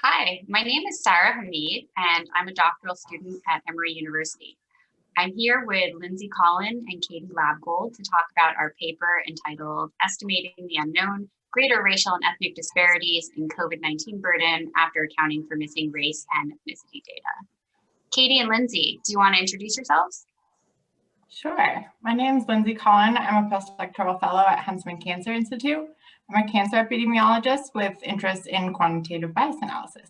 Hi, my name is Sarah Hamid, and I'm a doctoral student at Emory University. I'm here with Lindsay, Collin, and Katie Labgold to talk about our paper entitled Estimating the Unknown, Greater Racial and Ethnic Disparities in COVID-19 Burden After Accounting for Missing Race and Ethnicity Data. Katie and Lindsay, do you want to introduce yourselves? Sure. My name is Lindsay Collin. I'm a postdoctoral fellow at Huntsman Cancer Institute. I'm a cancer epidemiologist with interest in quantitative bias analysis.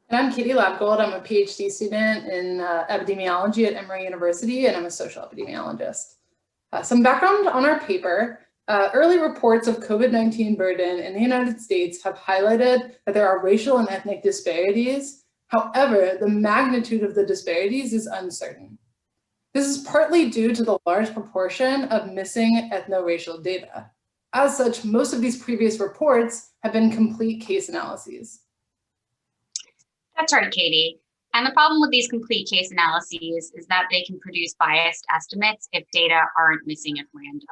And I'm Katie Labgold. I'm a PhD student in epidemiology at Emory University, and I'm a social epidemiologist. Some background on our paper. Early reports of COVID-19 burden in the United States have highlighted that there are racial and ethnic disparities. However, the magnitude of the disparities is uncertain. This is partly due to the large proportion of missing ethno-racial data. As such, most of these previous reports have been complete case analyses. That's right, Katie. And the problem with these complete case analyses is that they can produce biased estimates if data aren't missing at random.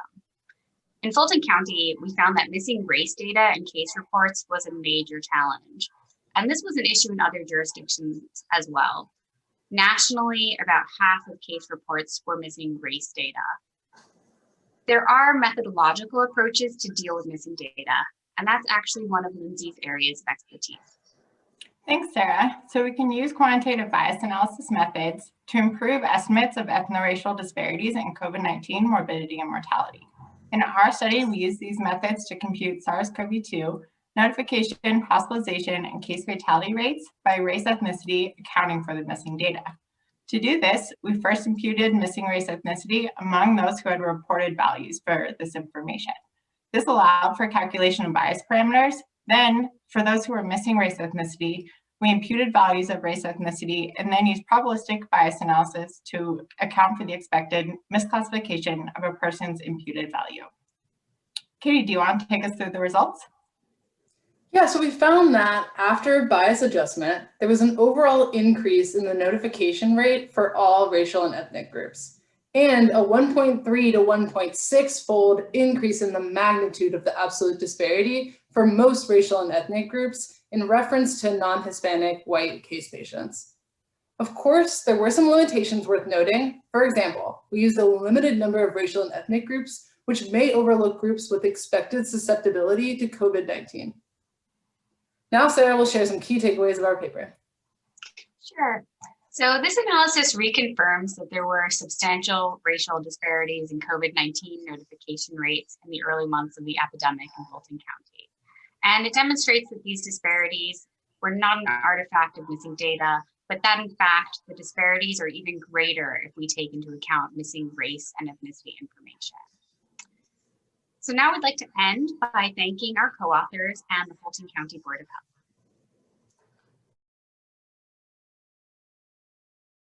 In Fulton County, we found that missing race data in case reports was a major challenge. And this was an issue in other jurisdictions as well. Nationally, about half of case reports were missing race data. There are methodological approaches to deal with missing data, and that's actually one of Lindsay's areas of expertise. Thanks, Sarah. So we can use quantitative bias analysis methods to improve estimates of ethno-racial disparities in COVID-19 morbidity and mortality. In our study, we use these methods to compute SARS-CoV-2 notification, hospitalization, and case fatality rates by race ethnicity, accounting for the missing data. To do this, we first imputed missing race ethnicity among those who had reported values for this information. This allowed for calculation of bias parameters. Then, for those who were missing race ethnicity, we imputed values of race ethnicity and then used probabilistic bias analysis to account for the expected misclassification of a person's imputed value. Katie, do you want to take us through the results? Yeah, so we found that after bias adjustment, there was an overall increase in the notification rate for all racial and ethnic groups, and a 1.3 to 1.6 fold increase in the magnitude of the absolute disparity for most racial and ethnic groups in reference to non-Hispanic white case patients. Of course, there were some limitations worth noting. For example, we used a limited number of racial and ethnic groups, which may overlook groups with expected susceptibility to COVID-19. Now Sarah will share some key takeaways of our paper. Sure. So this analysis reconfirms that there were substantial racial disparities in COVID-19 notification rates in the early months of the epidemic in Fulton County. And it demonstrates that these disparities were not an artifact of missing data, but that in fact, the disparities are even greater if we take into account missing race and ethnicity information. So now we'd like to end by thanking our co-authors and the Fulton County Board of Health.